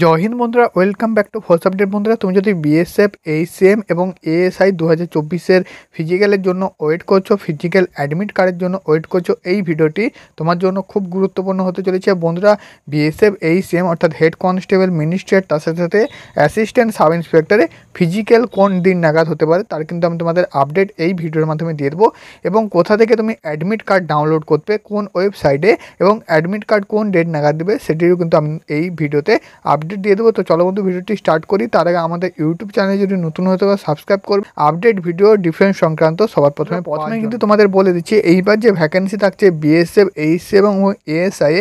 জয় হিন্দ বন্ধুরা, welcome back to first update. বন্ধুরা, তুমি যদি বিএসএফ, এইচএম এবং এএসআই 2024-এর ফিজিক্যালের জন্য ওয়েট করছো, ফিজিক্যাল অ্যাডমিট কার্ডের জন্য ওয়েট করছো, এই ভিডিওটি তোমার জন্য খুব গুরুত্বপূর্ণ হতে চলেছে। বন্ধুরা, বিএসএফ, এইচএম অর্থাৎ হেড কনস্টেবল, মিনিস্ট্রিয়ার, তার সাথে সাথে অ্যাসিস্ট্যান্ট সাব ইন্সপেক্টরে ফিজিক্যাল কোন দিন নাগাদ হতে পারে তার কিন্তু আমি তোমাদের আপডেট এই ভিডিওর মাধ্যমে দিয়ে দেবো। এবং কোথা থেকে তুমি অ্যাডমিট কার্ড ডাউনলোড করবে, কোন ওয়েবসাইটে, এবং অ্যাডমিট কার্ড কোন ডেট নাগাদ দেবে সেটিও কিন্তু আমি এই ভিডিওতে আপডেট দিয়ে দেবো। তো চলো বন্ধু, ভিডিওটি স্টার্ট করি। তার আগে আমাদের ইউটিউব চ্যানেলে যদি নতুন হতে পারে সাবস্ক্রাইব করবে। আপডেট ভিডিও ডিফেন্স সংক্রান্ত সবার প্রথমে কিন্তু তোমাদের বলে দিচ্ছি, এইবার যে ভ্যাকেন্সি থাকছে বিএসএফ, এইচএফ এবং এএসআই,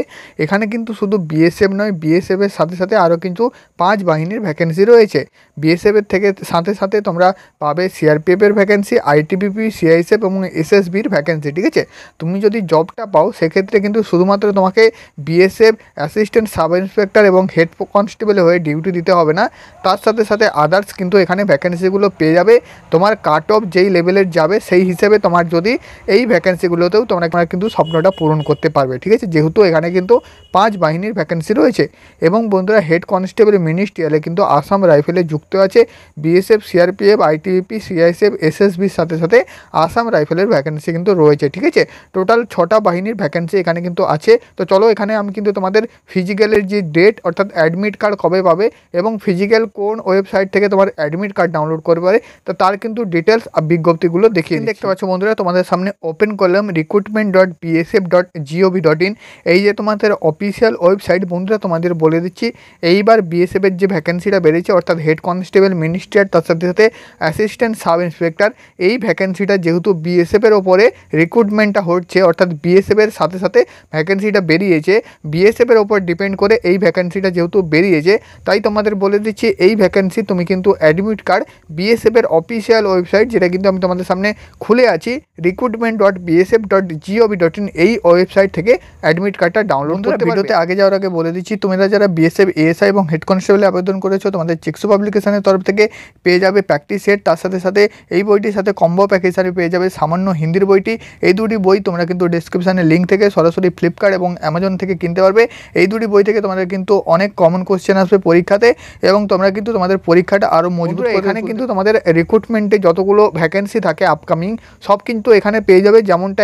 এখানে কিন্তু শুধু বিএসএফ নয়, বিএসএফ এর সাথে সাথে আরও কিন্তু 5 বাহিনীর ভ্যাকেন্সি রয়েছে। বিএসএফ এর থেকে সাথে সাথে তোমরা পাবে সিআরপিএফ এর ভ্যাকেন্সি, আইটিবিপি, সিআইএসএফ এবং এসএসবির ভ্যাকেন্সি। ঠিক আছে, তুমি যদি জবটা পাও সেক্ষেত্রে কিন্তু শুধুমাত্র তোমাকে বিএসএফ, অ্যাসিস্ট্যান্ট সাব ইন্সপেক্টর এবং হেড কনস্টেবল হয়ে ডিউটি দিতে হবে না। তার সাথে সাথে আদার্স কিন্তু এখানে ভ্যাকেন্সিগুলো পেয়ে যাবে। তোমার কাট অফ যেই লেভেলের যাবে সেই হিসেবে তোমার যদি এই ভ্যাকেন্সিগুলোতেও তোমরা কিন্তু স্বপ্নটা পূরণ করতে পারবে। ঠিক আছে, যেহেতু এখানে কিন্তু 5 বাহিনীর ভ্যাকেন্সি রয়েছে। এবং বন্ধুরা, হেড কনস্টেবল মিনিস্ট্রিয়ালে কিন্তু আসাম রাইফেলে যুক্ত আছে বিএসএফ, সিআরপিএফ, আইটিবিপি, সিআইএসএফ, এসএসবির সাথে সাথে আসাম রাইফেলের ভ্যাকেন্সি কিন্তু রয়েছে। ঠিক আছে, টোটাল 6টা বাহিনীর ভ্যাকেন্সি এখানে কিন্তু আছে। তো চলো, এখানে আমি কিন্তু তোমাদের ফিজিক্যালের যে ডেট অর্থাৎ অ্যাডমিট কার্ড কবে পাবে এবং ফিজিক্যাল কোন ওয়েবসাইট থেকে তোমার অ্যাডমিট কার্ড ডাউনলোড করতে পারে তো তার কিন্তু ডিটেলস আর বিজ্ঞপ্তিগুলো দেখিয়ে দেখতে পাচ্ছ। বন্ধুরা, তোমাদের সামনে ওপেন করলাম recruitment.bsf.gov.in, এই যে তোমাদের অফিসিয়াল ওয়েবসাইট। বন্ধুরা, তোমাদের বলে দিচ্ছি, এইবার বিএসএফ এর যে ভ্যাকেন্সিটা বেড়েছে অর্থাৎ হেড কনস্টেবল, মিনিস্ট্রিয়ার, তার সাথে সাথে অ্যাসিস্ট্যান্ট সাব ইন্সপেক্টর, এই ভ্যাকেন্সিটা যেহেতু বিএসএফ এর ওপরে রিক্রুটমেন্টটা হচ্ছে অর্থাৎ বিএসএফ এর সাথে সাথে ভ্যাকেন্সিটা বেরিয়েছে, বিএসএফ এর ওপর ডিপেন্ড করে এই ভ্যাকেন্সিটা যেহেতু বেরিয়েছে, তাই তোমাদের বলে দিচ্ছি এই ভ্যাকেন্সি তুমি কিন্তু অ্যাডমিট কার্ড বিএসএফ এর অফিসিয়াল ওয়েবসাইট, যেটা কিন্তু আমি তোমাদের সামনে খুলে আছি, recruitment.bsf.gov.in, এই ওয়েবসাইট থেকে অ্যাডমিট কার্ডটা ডাউনলোড করতে পারবে। ভিডিওতে আগে যাওয়ার আগে বলে দিচ্ছি, তোমরা যারা বিএসএফ, এএসআই এবং হেড কনস্টেবলে আবেদন করেছো, তোমাদের চেকসু পাবলিকেশনের তরফ থেকে পেয়ে যাবে প্র্যাকটিস সেট, তার সাথে সাথে এই বইটির সাথে কম্বো প্যাকেজ হিসাবে পেয়ে যাবে সামান্য হিন্দির বইটি। এই দুটি বই তোমরা কিন্তু ডেসক্রিপশানে লিঙ্ক থেকে সরাসরি ফ্লিপকার্ট এবং অ্যামাজন থেকে কিনতে পারবে। এই দুটি বই থেকে তোমাদের কিন্তু অনেক কমন কোশ্চেন আসবে পরীক্ষাতে এবং তোমরা কিন্তু তোমাদের পরীক্ষাটা আরও মজবুত করে। এখানে কিন্তু তোমাদের রিক্রুটমেন্টে যতগুলো ভ্যাকেন্সি থাকে আপকামিং সব কিন্তু এখানে পেয়ে যাবে। যেমনটা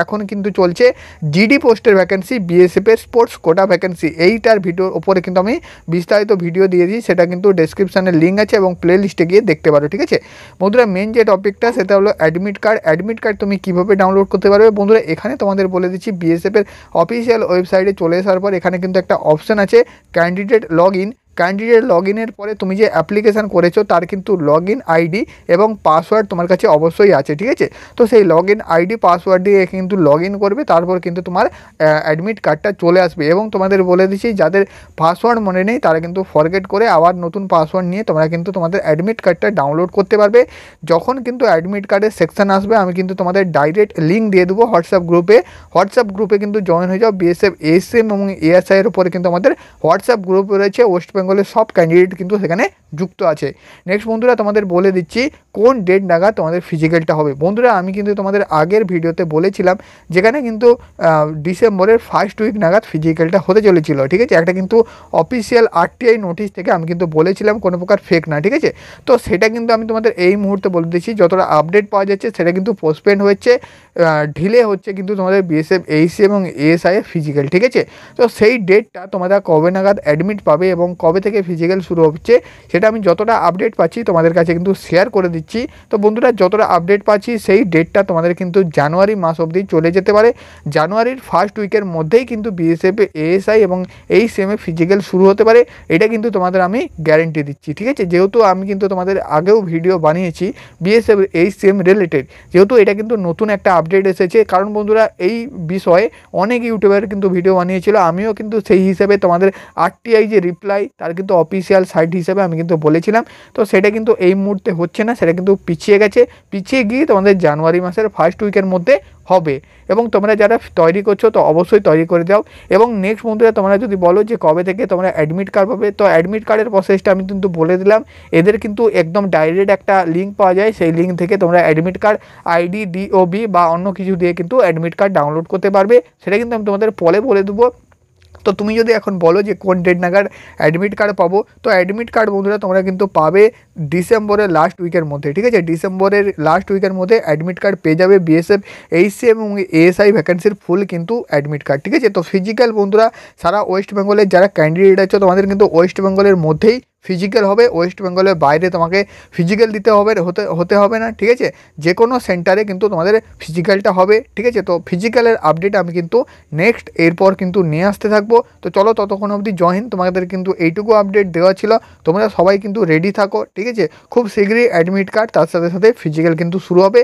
এখন কিন্তু চলছে জিডি পোস্টের ভ্যাকেন্সি, বিএসএফ এর স্পোর্টস কোটা ভ্যাকেন্সি, এইটার ভিডিওর ওপরে কিন্তু আমি বিস্তারিত ভিডিও দিয়ে দিই, সেটা কিন্তু ডেসক্রিপশানে লিঙ্ক আছে এবং প্লে লিস্টে গিয়ে দেখতে পারো। ঠিক আছে বন্ধুরা, মেন যে টপিকটা সেটা হলো অ্যাডমিট কার্ড। অ্যাডমিট কার্ড তুমি কীভাবে ডাউনলোড করতে পারবে? বন্ধুরা, এখানে তোমাদের বলে দিচ্ছি, বিএসএফ এর অফিসিয়াল ওয়েবসাইটে চলে আসার পর এখানে কিন্তু একটা অপশান আছে candidate log in. Candidate log ইনের পরে তুমি যে অ্যাপ্লিকেশান করেছো তার কিন্তু লগ ইন আইডি এবং পাসওয়ার্ড তোমার কাছে অবশ্যই আছে। ঠিক আছে, তো সেই লগ ইন আইডি পাসওয়ার্ড দিয়ে কিন্তু লগ ইন করবে, তারপর কিন্তু তোমার অ্যাডমিট কার্ডটা চলে আসবে। এবং তোমাদের বলে দিচ্ছি, যাদের পাসওয়ার্ড মনে নেই তারা কিন্তু ফরগেট করে আবার নতুন পাসওয়ার্ড নিয়ে তোমরা কিন্তু তোমাদের অ্যাডমিট কার্ডটা ডাউনলোড করতে পারবে। যখন কিন্তু অ্যাডমিট কার্ডের সেকশন আসবে আমি কিন্তু তোমাদের ডাইরেক্ট লিঙ্ক দিয়ে দেবো হোয়াটসঅ্যাপ গ্রুপে কিন্তু জয়েন হয়ে যাও। বিএসএফ, এইচএম এবং এএসআই এর উপরে কিন্তু আমাদের হোয়াটসঅ্যাপ গ্রুপ রয়েছে, ওয়েস্ট বেঙ্গলের সব ক্যান্ডিডেট কিন্তু সেখানে যুক্ত আছে। নেক্সট বন্ধুরা, তোমাদের বলে দিচ্ছি কোন ডেট নাগাদ তোমাদের ফিজিক্যালটা হবে। বন্ধুরা, আমি কিন্তু তোমাদের আগের ভিডিওতে বলেছিলাম যেখানে কিন্তু ডিসেম্বরের ফার্স্ট উইক নাগাদ ফিজিক্যালটা হতে চলেছিল। ঠিক আছে, একটা কিন্তু অফিসিয়াল আরটিআই নোটিশ থেকে আমি কিন্তু বলেছিলাম কোনো প্রকার ফেক না। ঠিক আছে, তো সেটা কিন্তু আমি তোমাদের এই মুহূর্তে বলে দিচ্ছি, যতটা আপডেট পাওয়া যাচ্ছে সেটা কিন্তু পোস্টপেন্ড হচ্ছে, ঢিলে হচ্ছে কিন্তু তোমাদের বিএসএফ, এইচসি এবং এএসআই এর ফিজিক্যাল। ঠিক আছে, তো সেই ডেটটা তোমরা কবে নাগাদ অ্যাডমিট পাবে এবং কবে থেকে ফিজিক্যাল শুরু হচ্ছে সেটা আমি যতটা আপডেট পাচ্ছি তোমাদের কাছে কিন্তু শেয়ার করে দিচ্ছি। তো বন্ধুরা, যতটা আপডেট পাচ্ছি সেই ডেটটা তোমাদের কিন্তু জানুয়ারি মাস অবধি চলে যেতে পারে। জানুয়ারির ফার্স্ট উইকের মধ্যেই কিন্তু বিএসএফ, এএসআই এবং এইচএম এ ফিজিক্যাল শুরু হতে পারে, এটা কিন্তু তোমাদের আমি গ্যারেন্টি দিচ্ছি। ঠিক আছে, যেহেতু আমি কিন্তু তোমাদের আগেও ভিডিও বানিয়েছি বিএসএফ, এইচএম রিলেটেড, যেহেতু এটা কিন্তু নতুন একটা আপডেট এসেছে। কারণ বন্ধুরা, এই বিষয়ে অনেক ইউটিউবার কিন্তু ভিডিও বানিয়েছিল, আমিও কিন্তু সেই হিসেবে তোমাদের আরটিআই যে রিপ্লাই তার কিন্তু অফিসিয়াল সাইট হিসেবে আমি কিন্তু বলেছিলাম। তো সেটা কিন্তু এই মুহূর্তে হচ্ছে না, সেটা কিন্তু পিছিয়ে গেছে, পিছিয়ে গিয়ে তোমাদের জানুয়ারি মাসের ফার্স্ট উইকের মধ্যে হবে। এবং তোমরা যারা তৈরি করছো তো অবশ্যই তৈরি করে দাও। এবং নেক্সট বন্ধুরা, তোমরা যদি বলো যে কবে থেকে তোমরা অ্যাডমিট কার্ড পাবে, তো অ্যাডমিট কার্ডের প্রসেসটা আমি কিন্তু বলে দিলাম। এদের কিন্তু একদম ডাইরেক্ট একটা লিঙ্ক পাওয়া যায়, সেই লিঙ্ক থেকে তোমরা অ্যাডমিট কার্ড আইডি, ডিওবি বা অন্য কিছু দিয়ে কিন্তু অ্যাডমিট কার্ড ডাউনলোড করতে পারবে, সেটা কিন্তু আমি তোমাদের পরে বলে দেবো। তো তুমি যদি এখন বলো যে কোন ডেট নাগাদ অ্যাডমিট কার্ড পাবো, তো অ্যাডমিট কার্ড বন্ধুরা তোমরা কিন্তু পাবে ডিসেম্বরের লাস্ট উইকের মধ্যে, ঠিক আছে। ডিসেম্বরের লাস্ট উইকের মধ্যে অ্যাডমিট কার্ড পেয়ে যাবে বিএসএফ এইচসি এবং এএসআই ভ্যাকেন্সির ফুল কিন্তু অ্যাডমিট কার্ড, ঠিক আছে। তো ফিজিক্যাল বন্ধুরা সারা ওয়েস্ট বেঙ্গলের যারা ক্যান্ডিডেট আছে তোমাদের কিন্তু ওয়েস্ট বেঙ্গলের মধ্যেই ফিজিক্যাল হবে, ওয়েস্ট বেঙ্গলের বাইরে তোমাকে ফিজিক্যাল দিতে হবে হতে হবে না, ঠিক আছে। যে কোনো সেন্টারে কিন্তু তোমাদের ফিজিক্যালটা হবে, ঠিক আছে। তো ফিজিক্যালের আপডেট আমি কিন্তু নেক্সট এরপর কিন্তু নিয়ে আসতে থাকবো। তো চলো ততক্ষণ অবধি জয় হিন্দ, তোমাদের কিন্তু এইটুকু আপডেট দেওয়া ছিল। তোমরা সবাই কিন্তু রেডি থাকো, ঠিক আছে। খুব শীঘ্রই অ্যাডমিট কার্ড তার সাথে সাথে ফিজিক্যাল কিন্তু শুরু হবে।